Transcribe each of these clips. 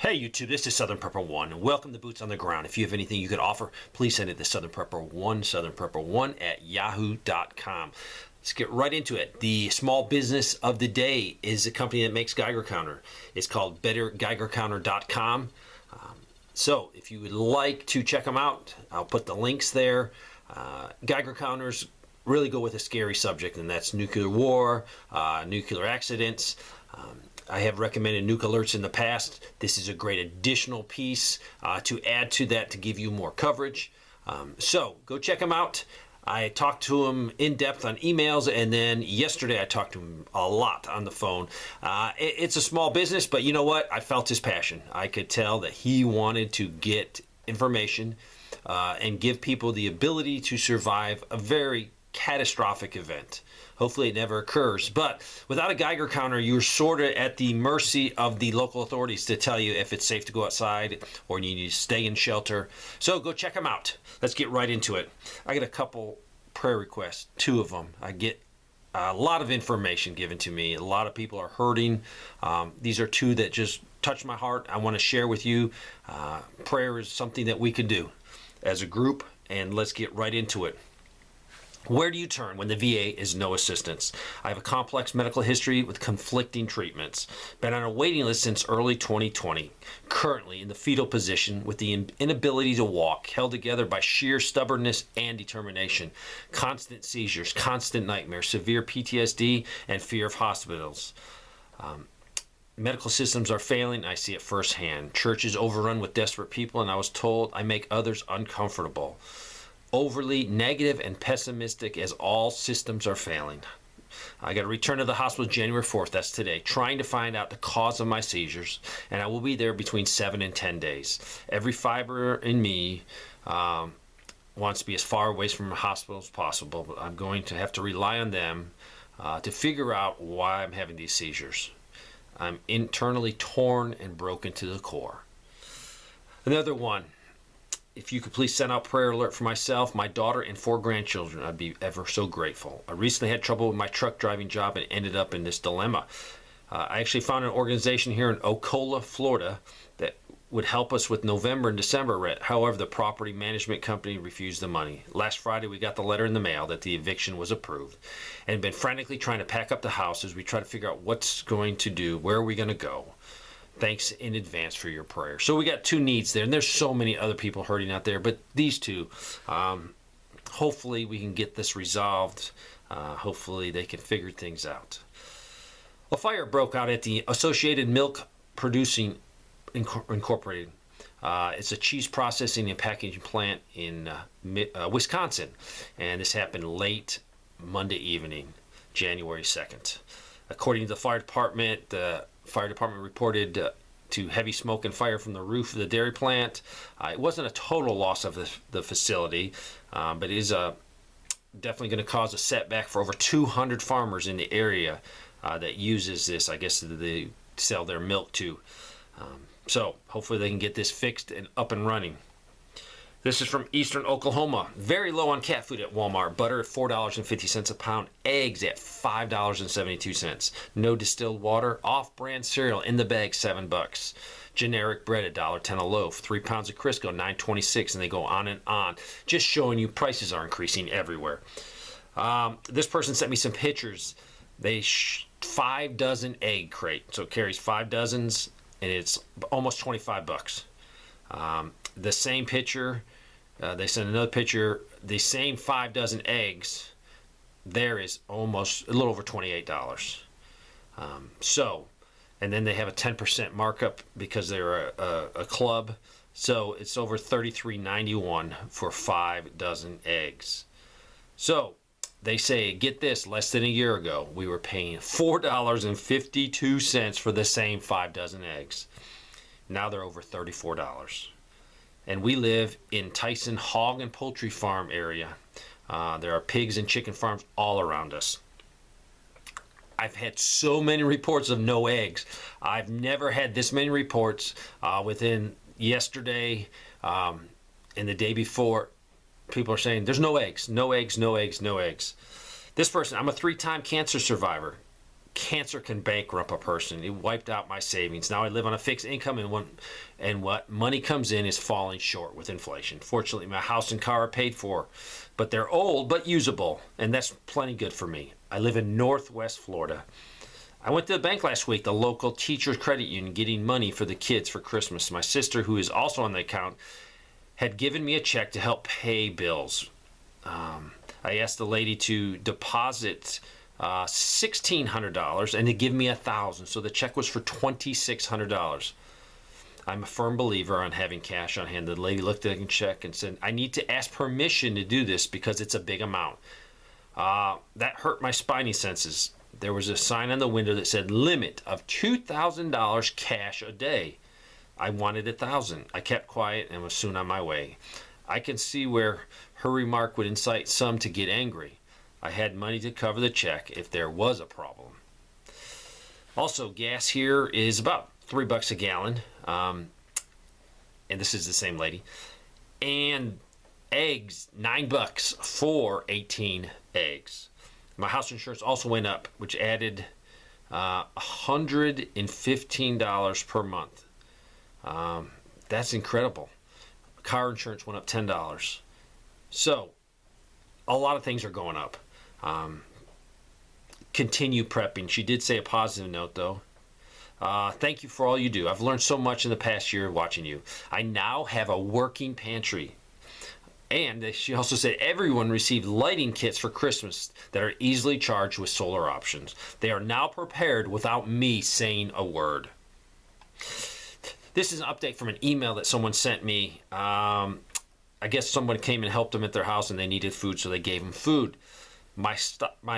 Hey YouTube, this is Southern Prepper 1, and welcome to Boots on the Ground. If you have anything you could offer, please send it to Southern Prepper 1, southernprepper1 @yahoo.com. Let's get right into it. The small business of the day is a company that makes Geiger counter. It's called bettergeigercounter.com. So if you would like to check them out, I'll put the links there. Geiger counters really go with a scary subject, and that's nuclear war, nuclear accidents. I have recommended Nuke Alerts in the past. This is a great additional piece to add to that to give you more coverage. So go check them out. I talked to him in depth on emails, and then yesterday I talked to him a lot on the phone. It's a small business, but you know what? I felt his passion. I could tell that he wanted to get information and give people the ability to survive a very catastrophic event. Hopefully it never occurs. But without a Geiger counter, you're sort of at the mercy of the local authorities to tell you if it's safe to go outside or you need to stay in shelter. So go check them out. Let's get right into it. I get a couple prayer requests, 2 of them. I get a lot of information given to me. A lot of people are hurting. These are 2 that just touch my heart. I want to share with you. Prayer is something that we can do as a group, and let's get right into it. Where do you turn when the VA is no assistance? I have a complex medical history with conflicting treatments. Been on a waiting list since early 2020. Currently in the fetal position with the inability to walk, held together by sheer stubbornness and determination. Constant seizures, constant nightmares, severe PTSD, and fear of hospitals. Medical systems are failing. I see it firsthand. Church is overrun with desperate people, and I was told I make others uncomfortable. Overly negative and pessimistic as all systems are failing. I got to return to the hospital January 4th, that's today, trying to find out the cause of my seizures, and I will be there between 7 and 10 days. Every fiber in me wants to be as far away from the hospital as possible, but I'm going to have to rely on them to figure out why I'm having these seizures. I'm internally torn and broken to the core. Another one. If you could please send out prayer alert for myself, my daughter, and 4 grandchildren, I'd be ever so grateful. I recently had trouble with my truck driving job and ended up in this dilemma. I actually found an organization here in Ocala, Florida that would help us with November and December rent. However, the property management company refused the money. Last Friday, we got the letter in the mail that the eviction was approved and been frantically trying to pack up the house as we try to figure out what's going to do, where are we going to go. Thanks in advance for your prayer. So we got 2 needs there, and there's so many other people hurting out there, but these 2, hopefully we can get this resolved. Hopefully they can figure things out. A fire broke out at the Associated Milk Producing Incorporated. It's a cheese processing and packaging plant in Wisconsin, and this happened late Monday evening, January 2nd. According to the fire department, fire department reported to heavy smoke and fire from the roof of the dairy plant. It wasn't a total loss of the facility, but it is definitely going to cause a setback for over 200 farmers in the area that uses this. I guess they sell their milk to. So hopefully they can get this fixed and up and running. This is from Eastern Oklahoma. Very low on cat food at Walmart. Butter at $4.50 a pound. Eggs at $5.72. No distilled water. Off-brand cereal in the bag, $7. Generic bread, $1.10 a loaf. 3 pounds of Crisco, $9.26, and they go on and on. Just showing you prices are increasing everywhere. This person sent me some pictures. 5 dozen egg crate. So it carries 5 dozens, and it's almost $25. The same picture. They sent another picture, the same 5 dozen eggs, there is almost a little over $28. And then they have a 10% markup because they're a club. So it's over $33.91 for 5 dozen eggs. So they say, get this, less than a year ago, we were paying $4.52 for the same 5 dozen eggs. Now they're over $34. And we live in Tyson Hog and Poultry Farm area. There are pigs and chicken farms all around us. I've had so many reports of no eggs. I've never had this many reports within yesterday and the day before. People are saying there's no eggs, no eggs, no eggs, no eggs. This person, I'm a 3-time cancer survivor. cancer can bankrupt a person. It wiped out my savings. Now I live on a fixed income, and what money comes in is falling short with inflation. Fortunately, my house and car are paid for, but they're old but usable, and that's plenty good for me. I live in Northwest Florida. I went to the bank last week, the local teachers credit union, getting money for the kids for Christmas. My sister, who is also on the account, had given me a check to help pay bills. I asked the lady to deposit $1,600 and to give me $1,000. So the check was for $2,600. I'm a firm believer on having cash on hand. The lady looked at the check and said, I need to ask permission to do this because it's a big amount. That hurt my spidey senses. There was a sign on the window that said limit of $2,000 cash a day. I wanted $1,000. I kept quiet and was soon on my way. I can see where her remark would incite some to get angry. I had money to cover the check if there was a problem. Also, gas here is about $3 a gallon. And this is the same lady. And eggs, $9 for 18 eggs. My house insurance also went up, which added $115 per month. That's incredible. Car insurance went up $10. So, a lot of things are going up. Continue prepping. She did say a positive note, though. Thank you for all you do. I've learned so much in the past year watching you. I now have a working pantry. And she also said everyone received lighting kits for Christmas that are easily charged with solar options. They are now prepared without me saying a word. This is an update from an email that someone sent me. I guess someone came and helped them at their house and they needed food, so they gave them food. My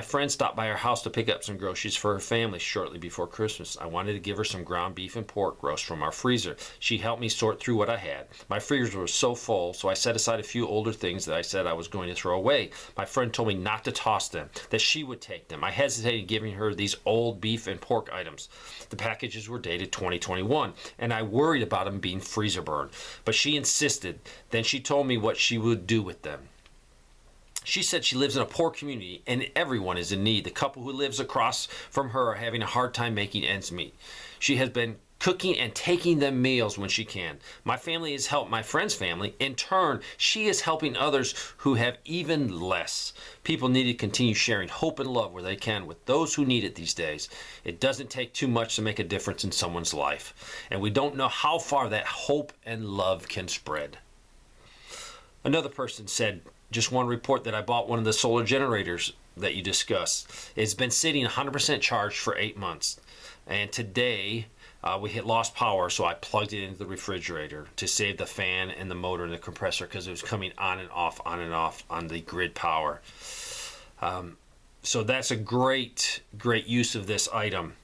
friend stopped by our house to pick up some groceries for her family shortly before Christmas. I wanted to give her some ground beef and pork roast from our freezer. She helped me sort through what I had. My freezer was so full, so I set aside a few older things that I said I was going to throw away. My friend told me not to toss them, that she would take them. I hesitated giving her these old beef and pork items. The packages were dated 2021, and I worried about them being freezer burned. But she insisted. Then she told me what she would do with them. She said she lives in a poor community and everyone is in need. The couple who lives across from her are having a hard time making ends meet. She has been cooking and taking them meals when she can. My family has helped my friend's family. In turn, she is helping others who have even less. People need to continue sharing hope and love where they can with those who need it these days. It doesn't take too much to make a difference in someone's life. And we don't know how far that hope and love can spread. Another person said, just one report that I bought one of the solar generators that you discussed. It's been sitting 100% charged for 8 months. And today we hit lost power, so I plugged it into the refrigerator to save the fan and the motor and the compressor because it was coming on and off on the grid power. So that's a great use of this item.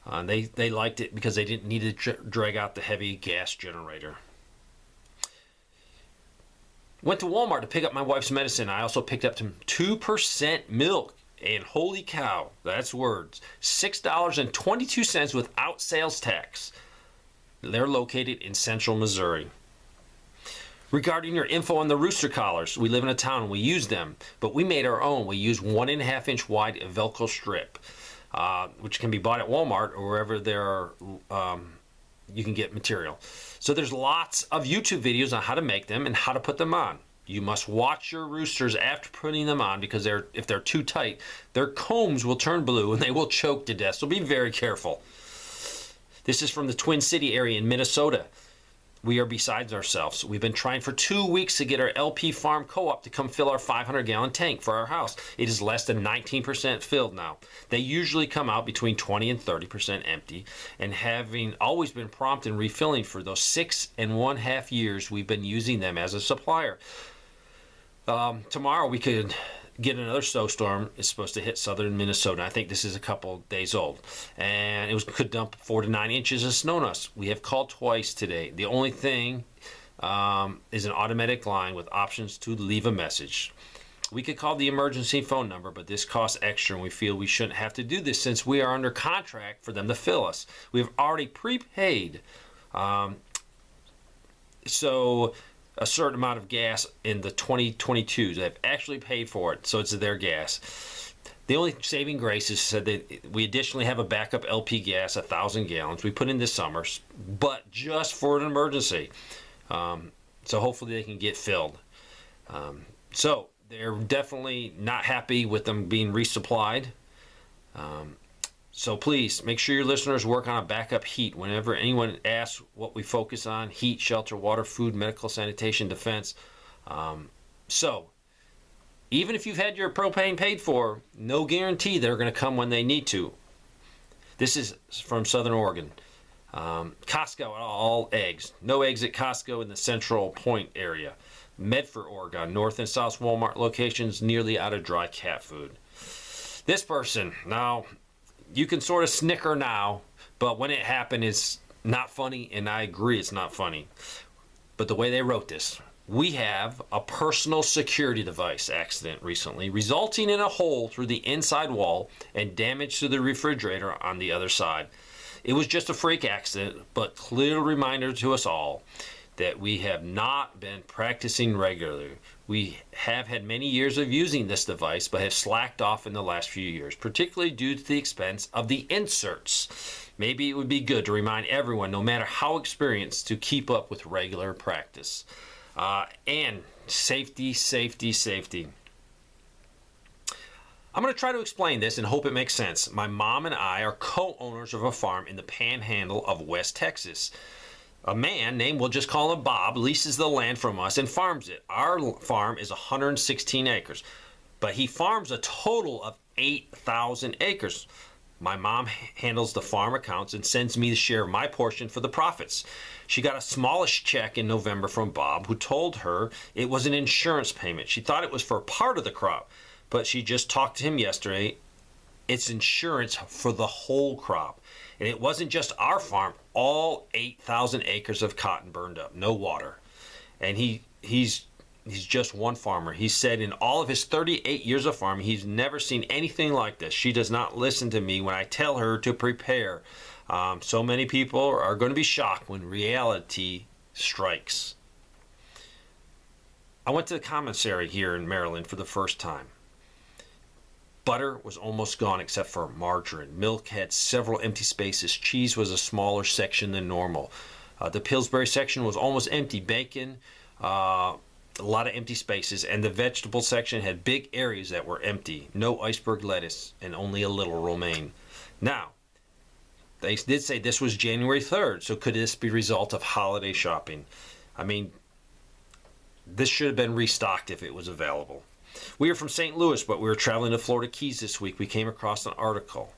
They liked it because they didn't need to drag out the heavy gas generator. Went to Walmart to pick up my wife's medicine. I also picked up some 2% milk. And holy cow, that's words. $6.22 without sales tax. They're located in central Missouri. Regarding your info on the rooster collars, we live in a town and we use them, but we made our own. We use 1.5 inch wide Velcro strip, which can be bought at Walmart or wherever there are, you can get material. So there's lots of YouTube videos on how to make them and how to put them on. You must watch your roosters after putting them on because if they're too tight, their combs will turn blue and they will choke to death. So be very careful. This is from the Twin City area in Minnesota. We are besides ourselves. We've been trying for 2 weeks to get our LP Farm Co-op to come fill our 500-gallon tank for our house. It is less than 19% filled now. They usually come out between 20 and 30% empty, and having always been prompt in refilling for those 6.5 years we've been using them as a supplier. Tomorrow we could get another snowstorm. It's supposed to hit southern Minnesota. I think this is a couple days old. And it could dump 4 to 9 inches of snow on us. We have called twice today. The only thing is an automatic line with options to leave a message. We could call the emergency phone number, but this costs extra, and we feel we shouldn't have to do this since we are under contract for them to fill us. We have already prepaid. So a certain amount of gas in the 2022s. They've actually paid for it, so it's their gas. The only saving grace is said that we additionally have a backup LP gas, 1,000 gallons. We put in this summer, but just for an emergency. So hopefully they can get filled. So they're definitely not happy with them being resupplied. So please make sure your listeners work on a backup heat. Whenever anyone asks what we focus on, heat, shelter, water, food, medical, sanitation, defense. So even if you've had your propane paid for, no guarantee they're going to come when they need to. This is from Southern Oregon. Costco, all eggs. No eggs at Costco in the Central Point area. Medford, Oregon, North and South Walmart locations nearly out of dry cat food. This person, now, you can sort of snicker now, but when it happened, it's not funny, and I agree it's not funny. But the way they wrote this, we have a personal security device accident recently, resulting in a hole through the inside wall and damage to the refrigerator on the other side. It was just a freak accident, but clear reminder to us all that we have not been practicing regularly. We have had many years of using this device, but have slacked off in the last few years, particularly due to the expense of the inserts. Maybe it would be good to remind everyone, no matter how experienced, to keep up with regular practice. And safety, safety, safety. I'm going to try to explain this and hope it makes sense. My mom and I are co-owners of a farm in the panhandle of West Texas. A man named, we'll just call him Bob, leases the land from us and farms it. Our farm is 116 acres, but he farms a total of 8,000 acres. My mom handles the farm accounts and sends me the share of my portion for the profits. She got a smallish check in November from Bob, who told her it was an insurance payment. She thought it was for part of the crop, but she just talked to him yesterday. It's insurance for the whole crop. And it wasn't just our farm. All 8,000 acres of cotton burned up, no water. And he's just one farmer. He said in all of his 38 years of farming, he's never seen anything like this. She does not listen to me when I tell her to prepare. So many people are going to be shocked when reality strikes. I went to the commissary here in Maryland for the first time. Butter was almost gone except for margarine. Milk had several empty spaces. Cheese was a smaller section than normal. The Pillsbury section was almost empty. Bacon, a lot of empty spaces. And the vegetable section had big areas that were empty. No iceberg lettuce and only a little romaine. Now, they did say this was January 3rd. So could this be a result of holiday shopping? I mean, this should have been restocked if it was available. We are from St. Louis, but we were traveling to Florida Keys this week. We came across an article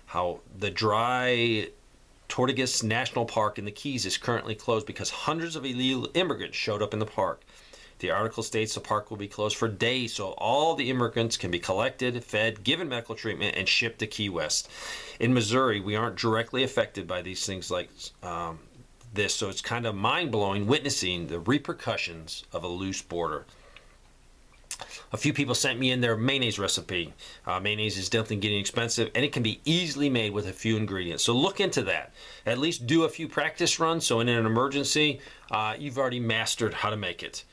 how the dry Tortugas National Park in the Keys is currently closed because hundreds of illegal immigrants showed up in the park. The article states the park will be closed for days so all the immigrants can be collected, fed, given medical treatment, and shipped to Key West. In Missouri, we aren't directly affected by these things like this, so it's kind of mind-blowing witnessing the repercussions of a loose border. A few people sent me in their mayonnaise recipe. Mayonnaise is definitely getting expensive, and it can be easily made with a few ingredients. So look into that. At least do a few practice runs, so in an emergency, you've already mastered how to make it.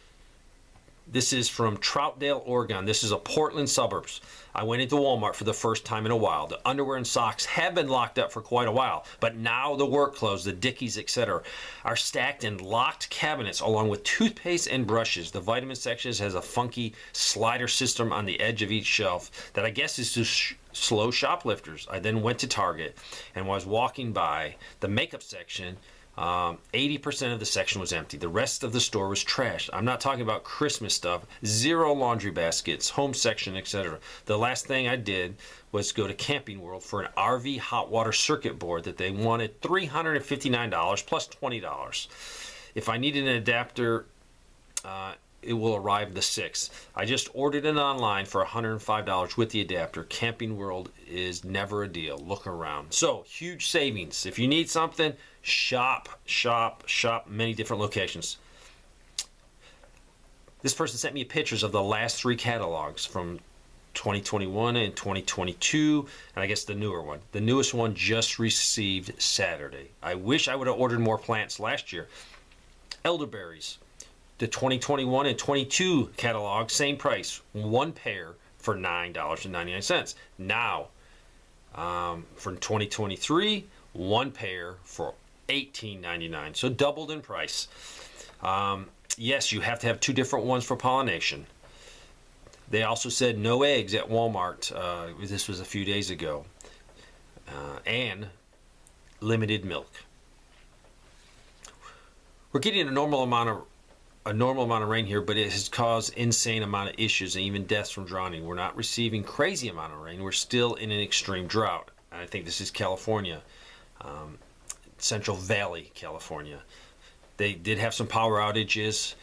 This is from Troutdale, Oregon. This is a Portland suburbs. I went into Walmart for the first time in a while. The underwear and socks have been locked up for quite a while, but now the work clothes, the Dickies, etc., are stacked in locked cabinets along with toothpaste and brushes. The vitamin section has a funky slider system on the edge of each shelf that I guess is to slow shoplifters. I then went to Target and was walking by the makeup section. 80% of the section was empty. The rest of the store was trashed. I'm not talking about Christmas stuff. Zero laundry baskets, home section, etc. The last thing I did was go to Camping World for an RV hot water circuit board that they wanted $359 plus $20. If I needed an adapter, it will arrive the 6th. I just ordered it online for $105 with the adapter. Camping World is never a deal. Look around. So, huge savings. If you need something, shop, many different locations. This person sent me pictures of the last 3 catalogs from 2021 and 2022, and I guess the newer one. The newest one just received Saturday. I wish I would have ordered more plants last year. Elderberries. The 2021 and 22 catalog, same price, 1 pair, for $9.99. Now, for 2023, one pair for $18.99, so doubled in price. Yes, you have to have two different ones for pollination. They also said no eggs at Walmart. This was a few days ago. And limited milk. We're getting a normal amount of rain here, but it has caused insane amount of issues and even deaths from drowning. We're not receiving crazy amount of rain. We're still in an extreme drought. I think this is California, Central Valley, California. They did have some power outages,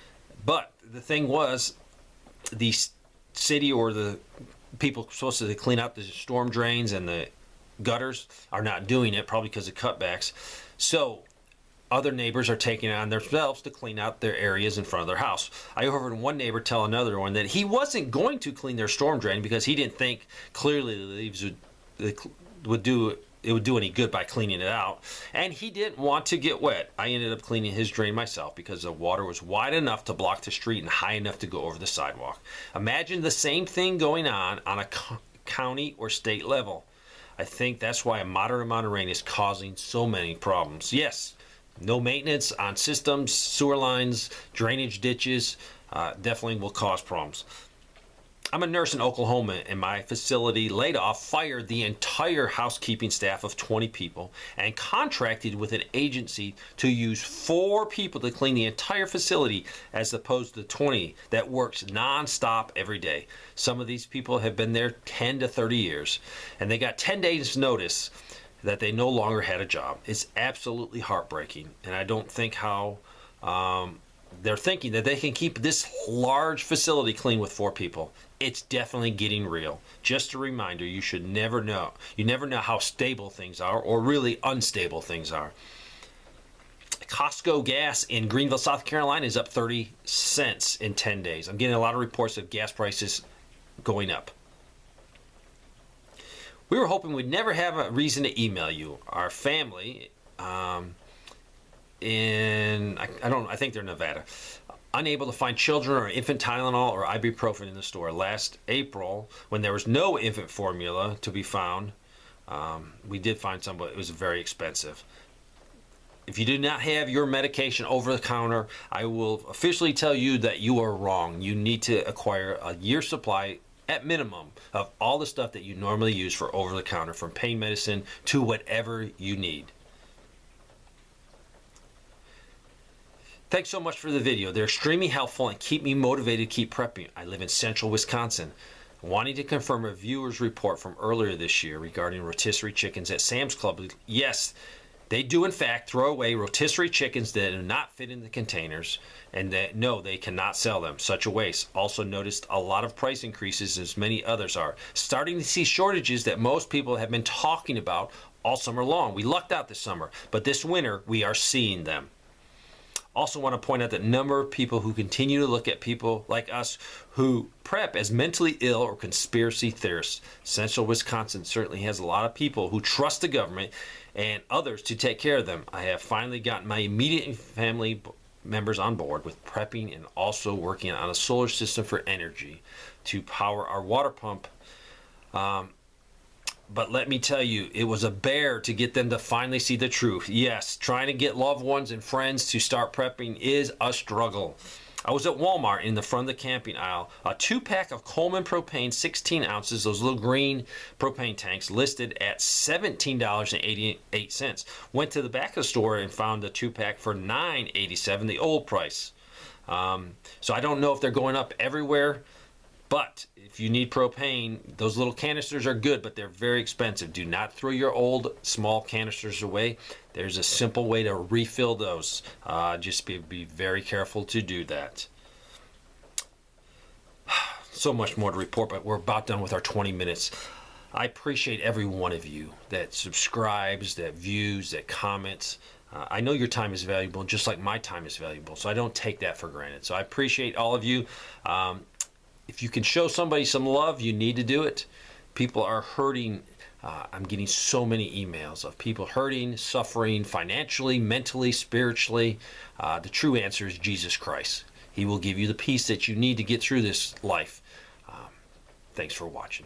but the thing was, the city or the people supposed to clean out the storm drains and the gutters are not doing it, probably because of cutbacks. So other neighbors are taking it on themselves to clean out their areas in front of their house. I overheard one neighbor tell another one that he wasn't going to clean their storm drain because he didn't think clearly the leaves would do any good by cleaning it out, and he didn't want to get wet. I ended up cleaning his drain myself because the water was wide enough to block the street and high enough to go over the sidewalk. Imagine the same thing going on a county or state level. I think that's why a moderate amount of rain is causing so many problems. Yes, no maintenance on systems, sewer lines, drainage ditches, definitely will cause problems. I'm a nurse in Oklahoma, and my facility fired the entire housekeeping staff of 20 people and contracted with an agency to use 4 people to clean the entire facility as opposed to 20 that works nonstop every day. Some of these people have been there 10 to 30 years, and they got 10 days notice that they no longer had a job. It's absolutely heartbreaking, and I don't think how they're thinking that they can keep this large facility clean with 4 people. It's definitely getting real. Just a reminder, you should never know. You never know how stable things are or really unstable things are. Costco gas in Greenville, South Carolina is up 30 cents in 10 days. I'm getting a lot of reports of gas prices going up. We were hoping we'd never have a reason to email you. Our family I think they're in Nevada, unable to find children or infant Tylenol or ibuprofen in the store. Last April, when there was no infant formula to be found, we did find some, but it was very expensive. If you do not have your medication over the counter, I will officially tell you that you are wrong. You need to acquire a year's supply at minimum of all the stuff that you normally use for over the counter, from pain medicine to whatever you need. Thanks so much for the video. They're extremely helpful and keep me motivated to keep prepping. I live in central Wisconsin. Wanting to confirm a viewer's report from earlier this year regarding rotisserie chickens at Sam's Club. Yes, they do in fact throw away rotisserie chickens that do not fit in the containers, and that no, they cannot sell them. Such a waste. Also noticed a lot of price increases, as many others are. Starting to see shortages that most people have been talking about all summer long. We lucked out this summer, but this winter we are seeing them. Also want to point out that number of people who continue to look at people like us who prep as mentally ill or conspiracy theorists. Central Wisconsin certainly has a lot of people who trust the government and others to take care of them. I have finally gotten my immediate family members on board with prepping and also working on a solar system for energy to power our water pump. But let me tell you, it was a bear to get them to finally see the truth. Yes, trying to get loved ones and friends to start prepping is a struggle. I was at Walmart in the front of the camping aisle. A 2-pack of Coleman propane, 16 ounces, those little green propane tanks, listed at $17.88. Went to the back of the store and found the 2-pack for $9.87, the old price. So I don't know if they're going up everywhere. But if you need propane, those little canisters are good, but they're very expensive. Do not throw your old small canisters away. There's a simple way to refill those. Just be very careful to do that. So much more to report, but we're about done with our 20 minutes. I appreciate every one of you that subscribes, that views, that comments. I know your time is valuable, just like my time is valuable, so I don't take that for granted. So I appreciate all of you. If you can show somebody some love, you need to do it. People are hurting. I'm getting so many emails of people hurting, suffering financially, mentally, spiritually. The true answer is Jesus Christ. He will give you the peace that you need to get through this life. Thanks for watching.